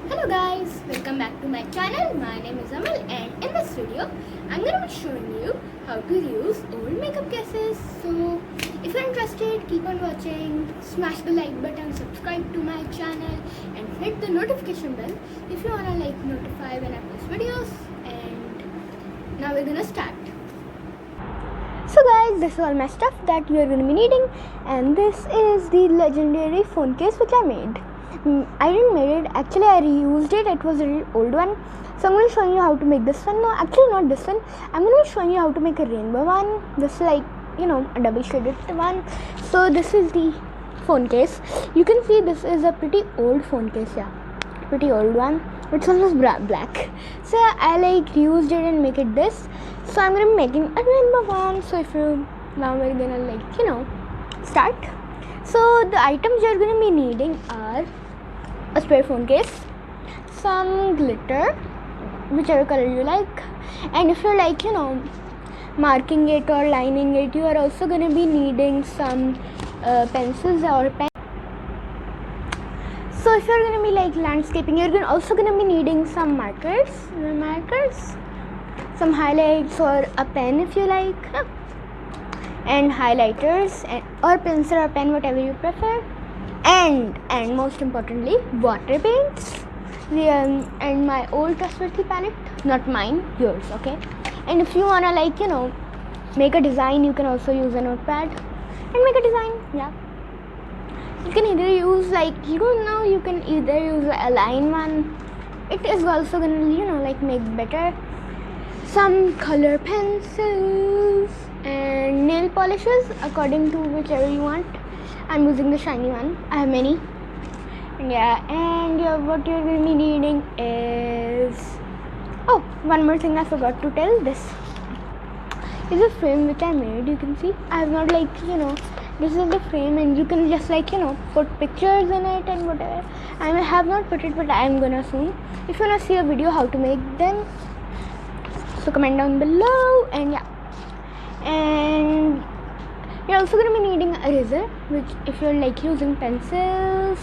Hello guys, welcome back to my channel. My name is Amal and in this video I'm going to be showing you how to use old makeup cases. So if you're interested, keep on watching, smash the like button, subscribe to my channel and hit the notification bell if you want to notify when I post videos. And now we're going to start. So guys, this is all my stuff that you are going to be needing, and this is the legendary phone case which I made. I didn't make it, actually I reused it. It was a really old one, so I'm going to show you how to make this one. No, actually not this one. I'm going to be showing you how to make a rainbow one. This is like, a double shaded one. So this is the phone case. You can see this is a pretty old phone case. Yeah, pretty old one. It's almost black. So I reused it and make it this. So I'm going to be making a rainbow one. So now we're going to start. So the items you're going to be needing are a spare phone case, some glitter, whichever color you like, and if you're marking it or lining it, you are also going to be needing some pencils or pen. So if you're going to be landscaping, you're also going to be needing some markers, some highlights or a pen if you like, and highlighters or pencil or pen, whatever you prefer, and most importantly water paints, and my old trustworthy palette, not mine, yours, okay? And if you wanna make a design, you can also use a notepad and make a design. Yeah, you can either use you can either use a line one. It is also gonna make better, some color pencils and nail polishes according to whichever you want. I'm using the shiny one. I have many. And what you're going to be needing is, oh, one more thing I forgot to tell. This is a frame which I made. You can see I have not this is the frame, and you can just put pictures in it and whatever. I have not put it, but I am gonna soon. If you wanna see a video how to make them, so comment down below. And you're also going to be needing a eraser, which if you're using pencils,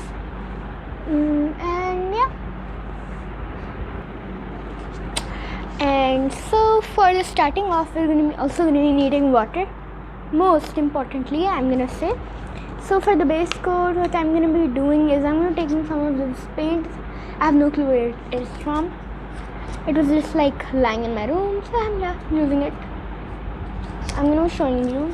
and so for the starting off, we're also going to be needing water, most importantly, I'm going to say. So for the base coat, what I'm going to be doing is I'm going to take some of this paint. I have no clue where it is from. It was just lying in my room, so I'm using it. I'm going to be showing you.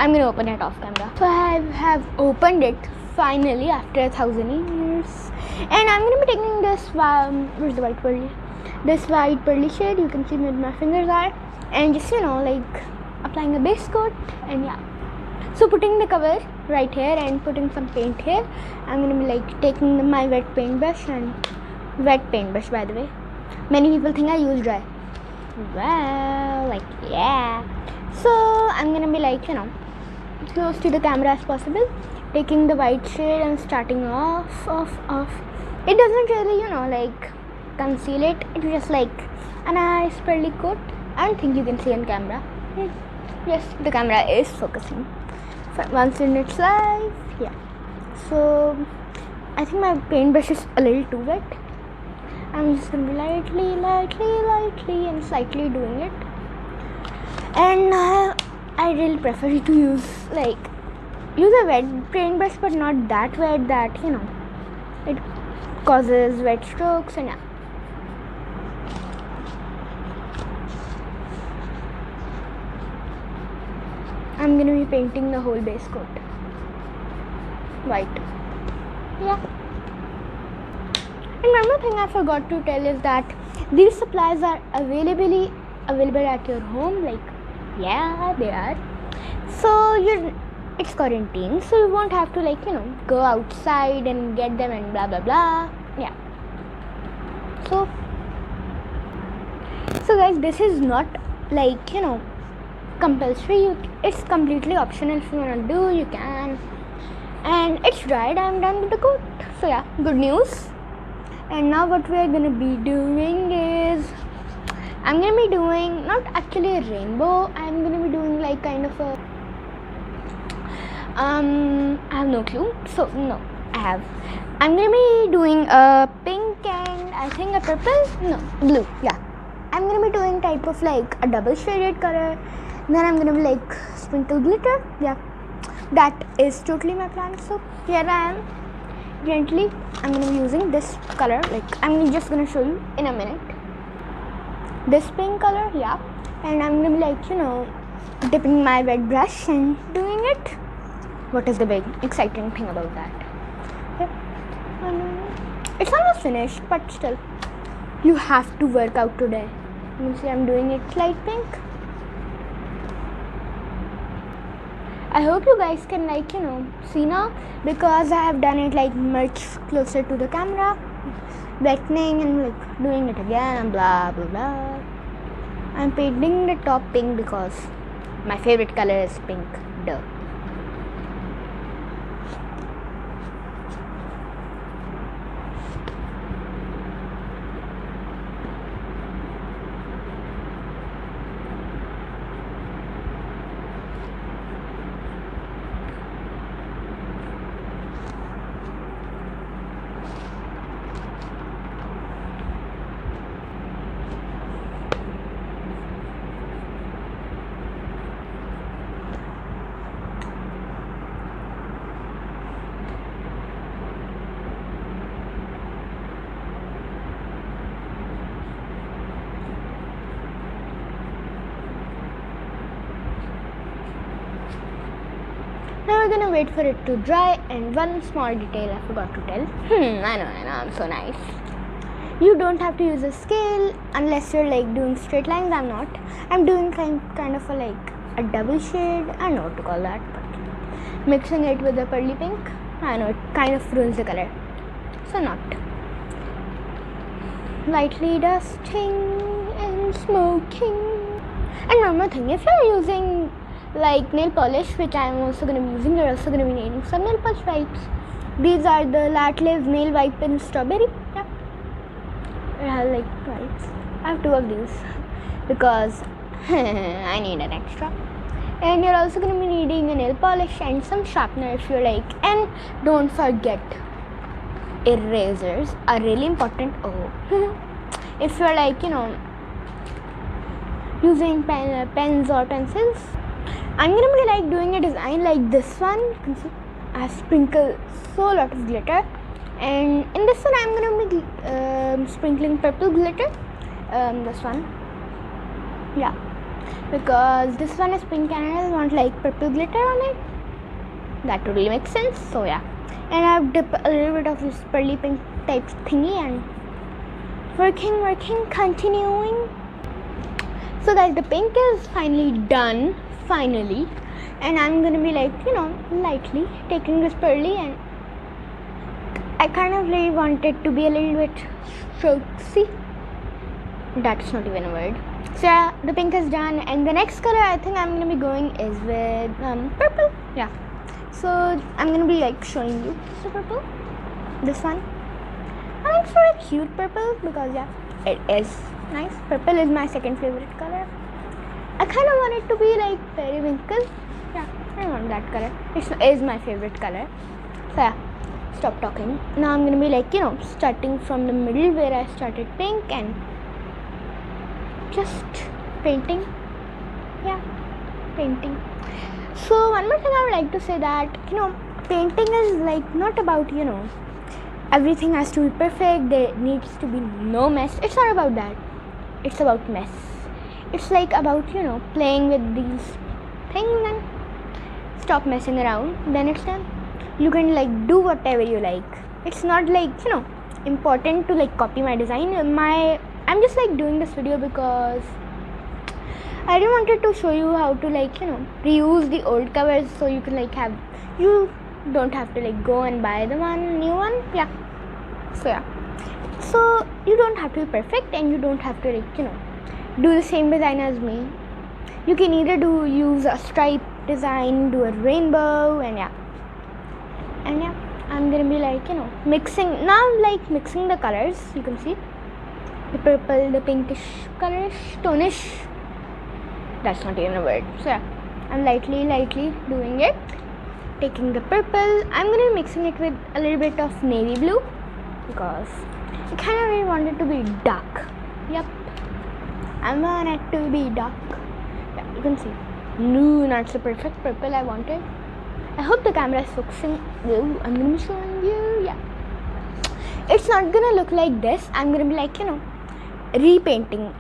I'm going to open it off camera. So I have opened it finally after 1,000 years. And I'm going to be taking this, where's the white pearly? This white pearly shade, you can see where my fingers are. And just, applying a base coat, and so putting the cover right here and putting some paint here. I'm going to be taking my wet paint brush, by the way. Many people think I use dry. Well, yeah. So I'm gonna be close to the camera as possible, taking the white shade and starting off. It doesn't really conceal it. It's just a nice pearly coat. I don't think you can see on camera. Yes, the camera is focusing once in its life. Yeah. So I think my paintbrush is a little too wet. I'm just going to be lightly and slightly doing it. And I really prefer to use a wet paintbrush, but not that wet that it causes wet strokes. And I'm going to be painting the whole base coat white. Yeah. And one more thing I forgot to tell is that these supplies are available at your home. Yeah, they are. So it's quarantine, so you won't have to go outside and get them and blah blah blah. Yeah. So guys, this is not compulsory. It's completely optional. If you wanna do, you can. And it's dried. I'm done with the coat. So yeah, good news. And now what we're going to be doing is, I'm going to be doing not actually a rainbow. I'm going to be doing kind of a I have no clue. So no, I'm going to be doing a pink and think a purple, no, blue, yeah. I'm gonna be doing type of like a double shaded color. Then I'm gonna be like sprinkle glitter, yeah. That is totally my plan. So here I am. Gently, I'm gonna be using this color. Like I'm just gonna show you in a minute. This pink color, yeah. And I'm gonna be like dipping my red brush and doing it. What is the big exciting thing about that? Yep. It's almost finished, but still, you have to work out today. You see, I'm doing it light pink. I hope you guys can see now, because I have done it like much closer to the camera, brightening and like doing it again and blah blah blah. I'm painting the top pink because my favorite color is pink. Duh. Now we're gonna wait for it to dry. And one small detail I forgot to tell. I know, I'm so nice. You don't have to use a scale unless you're like doing straight lines. I'm not. I'm doing kind of a double shade. I don't know what to call that, but mixing it with the pearly pink. I know it kind of ruins the color. So not. Lightly dusting and smoking. And one more thing, if you're using like nail polish, which I'm also going to be using, you're also going to be needing some nail polish wipes. These are the Latlez nail wipe in strawberry. Yeah, I have like wipes. I have 2 of these because I need an extra. And you're also going to be needing a nail polish and some sharpener if you're like. And don't forget, erasers are really important. If you're like using pens or pencils. I'm gonna be like doing a design like this one. You can see I have sprinkled so lot of glitter, and in this one I'm gonna be sprinkling purple glitter. This one, yeah, because this one is pink and I want like purple glitter on it. That totally makes sense. So yeah, and I've dipped a little bit of this pearly pink type thingy and working, continuing. So guys, the pink is finally done. And I'm gonna be like lightly taking this pearly, and I kind of really want it to be a little bit strokesy. That's not even a word. So yeah, the pink is done, and the next color I think I'm gonna be going is with purple. Yeah, so I'm gonna be like showing you the purple, this one. I think it's very cute purple because yeah, it is nice. Purple is my second favorite color. I kind of want it to be like periwinkle. Yeah, I want that color. It is my favorite color. So yeah, stop talking. Now I'm gonna be like starting from the middle where I started pink and just painting. Yeah, painting. So one more thing I would like to say that painting is like not about everything has to be perfect. There needs to be no mess. It's not about that. It's about mess. It's like about playing with these things and stop messing around. Then it's done. You can like do whatever you like. It's not like important to like copy my design. I'm just like doing this video because I really wanted to show you how to like reuse the old covers, so you can like you don't have to like go and buy the new one. Yeah. So yeah. So you don't have to be perfect, and you don't have to like do the same design as me. You can either use a stripe design, do a rainbow, and yeah, I'm gonna be like mixing now. I'm like mixing the colors. You can see the purple, the pinkish colors, tonish. That's not even a word. So yeah, I'm lightly doing it. Taking the purple, I'm gonna be mixing it with a little bit of navy blue. because I kind of really wanted to be dark. Yep, I want it to be dark. Yeah, you can see. No, not the perfect purple I wanted. I hope the camera is focusing. I'm gonna be showing you. Yeah, it's not gonna look like this. I'm gonna be like, repainting.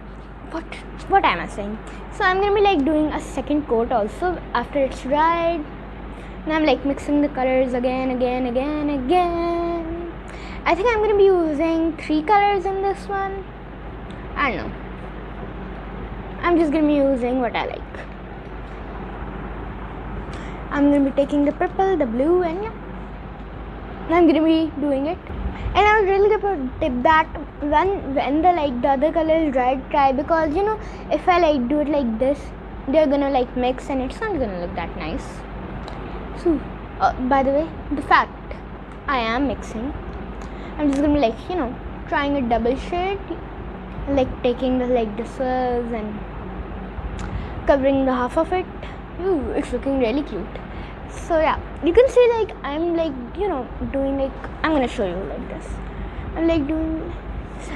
What am I saying? So I'm gonna be like doing a second coat also after it's dried. And I'm like mixing the colors again. I think I'm gonna be using 3 colors in this one. I don't know. I'm just gonna be using what I like. I'm gonna be taking the purple, the blue, and yeah, I'm gonna be doing it. And I was really gonna tip that when the other color is dried, try, because if I like do it like this, they're gonna like mix and it's not gonna look that nice. So by the way, the fact I am mixing, I'm just gonna be like trying a double shade, like taking the scissors and covering the half of it. Ooh, it's looking really cute. So yeah, you can see like I'm like doing like, I'm gonna show you like this.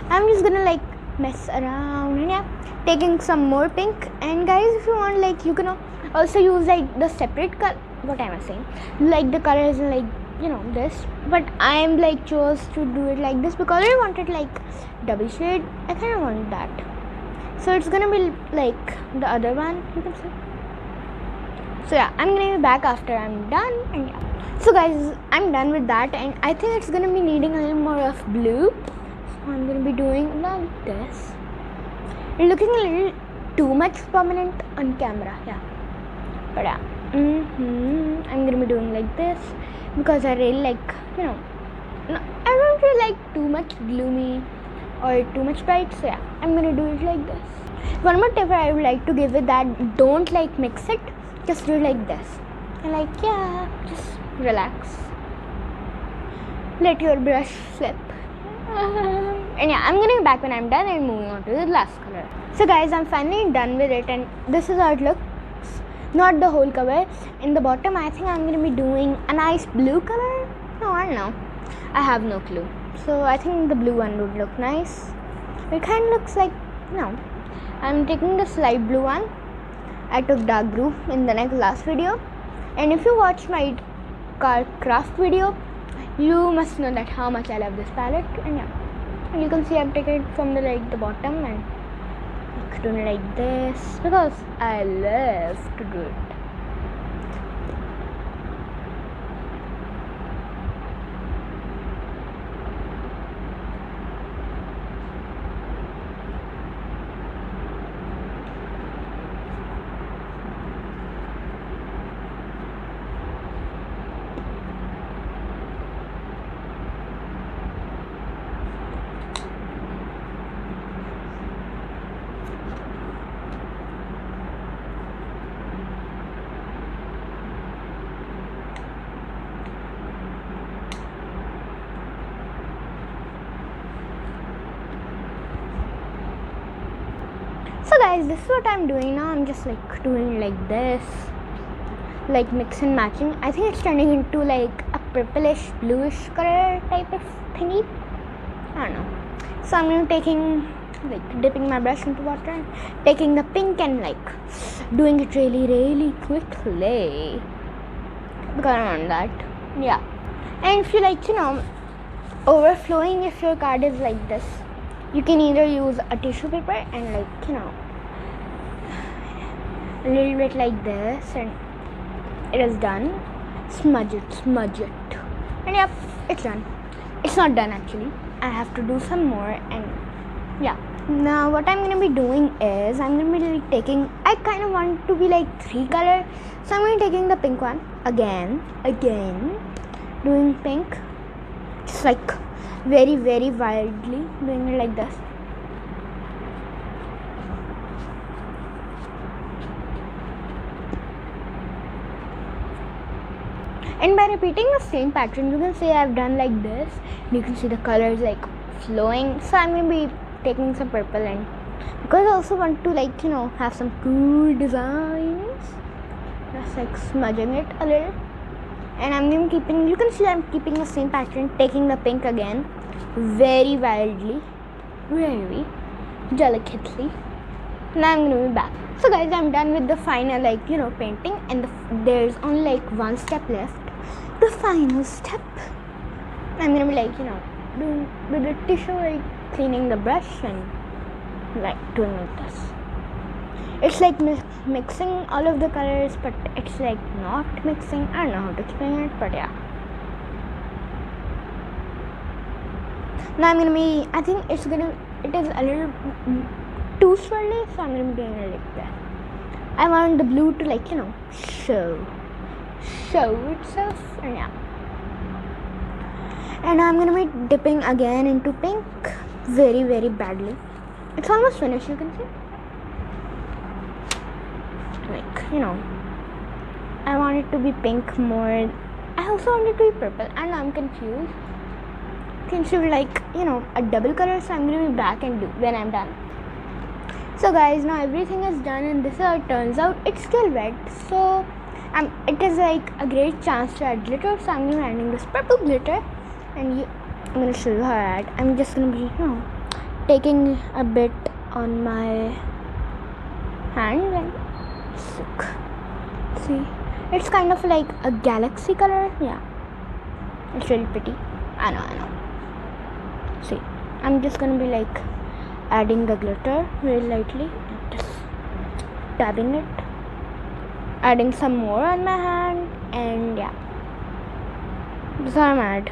I'm just gonna like mess around and yeah, taking some more pink. And guys, if you want, like you can also use like the separate color. What am I saying? Like the colors like this, but I'm like chose to do it like this because I wanted like double shade. I kind of want that, so it's gonna be like the other one, you can see. So yeah, I'm gonna be back after I'm done. And yeah, so guys, I'm done with that, and I think it's gonna be needing a little more of blue, so I'm gonna be doing like this. It's looking a little too much prominent on camera, yeah, but yeah, I'm gonna be doing like this because I really like I don't really like too much gloomy or too much bright, so yeah, I'm gonna do it like this. One more tip I would like to give it that don't like mix it, just do it like this, and like yeah, just relax, let your brush slip. And yeah, I'm gonna be back when I'm done and moving on to the last color. So guys, I'm finally done with it, and this is how it looks. Not the whole cover. In the bottom, I think I'm gonna be doing a nice blue color. No, I don't know, I have no clue. So I think the blue one would look nice. It kind of looks like, I'm taking this light blue one. I took dark blue in the last video, and if you watch my car craft video, you must know that how much I love this palette. And yeah, you can see I've taken it from the bottom and doing it like this because I love to do it. So guys, this is what I'm doing now. I'm just like doing like this, like mix and matching. I think it's turning into like a purplish bluish color type of thingy, I don't know. So I'm gonna dipping my brush into water and taking the pink and like doing it really quickly because I want that. Yeah, and if you like overflowing, if your card is like this, you can either use a tissue paper and a little bit like this, and it is done. Smudge it, and yep, it's done. It's not done actually. I have to do some more, and yeah. Now what I'm gonna be doing is I'm gonna be taking. I kind of want to be like 3 color, so I'm gonna be taking the pink one again, doing pink, just like very wildly doing it like this. And by repeating the same pattern, you can see I've done like this. You can see the colors like flowing. So I'm gonna be taking some purple, and because I also want to have some cool designs, just like smudging it a little. And I'm gonna you can see I'm keeping the same pattern, taking the pink again, very wildly, very delicately. Now I'm gonna be back. So guys, I'm done with the final painting, and there's only one step left. The final step. I'm gonna be doing with the tissue, cleaning the brush and doing like this. It's mixing all of the colors, but it's not mixing. I don't know how to explain it, but yeah. Now I'm gonna be, I think it is a little too swirly, so I'm gonna be doing it like that. I want the blue to show itself, and yeah. And I'm gonna be dipping again into pink very, very badly. It's almost finished, you can see. I want it to be pink more. I also want it to be purple, and I'm confused. Since you a double color, so I'm gonna be back and do when I'm done. So guys, now everything is done, and this is how it turns out. It's still wet, so it is a great chance to add glitter. So I'm gonna be adding this purple glitter, and I'm gonna show you how I add. I'm just gonna be taking a bit on my hand and see, it's kind of like a galaxy color. Yeah, it's really pretty. I know. See, I'm just gonna be adding the glitter very lightly and just dabbing it, adding some more on my hand, and yeah, this is how I'm add.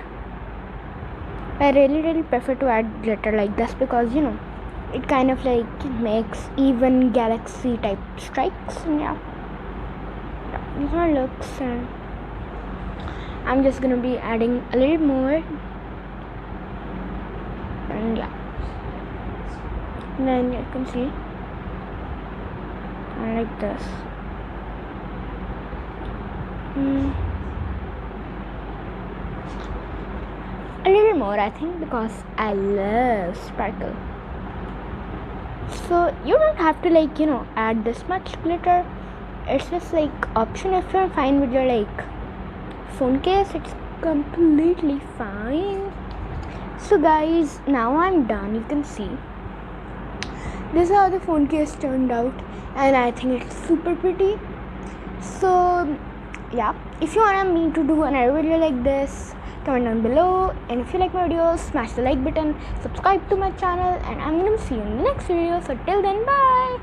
I really prefer to add glitter like this because it kind of makes even galaxy type strikes, and yeah, this is how it looks. And I'm just gonna be adding a little more, and yeah, and then you can see I like this. A little more, I think, because I love sparkle. So you don't have to add this much glitter. It's just option. If you're fine with your phone case, it's completely fine. So guys, now I'm done. You can see this is how the phone case turned out, and I think it's super pretty. So yeah, if you want me to do another video like this, comment down below. And if you like my videos, smash the like button, subscribe to my channel, and I'm gonna see you in the next video. So till then, bye.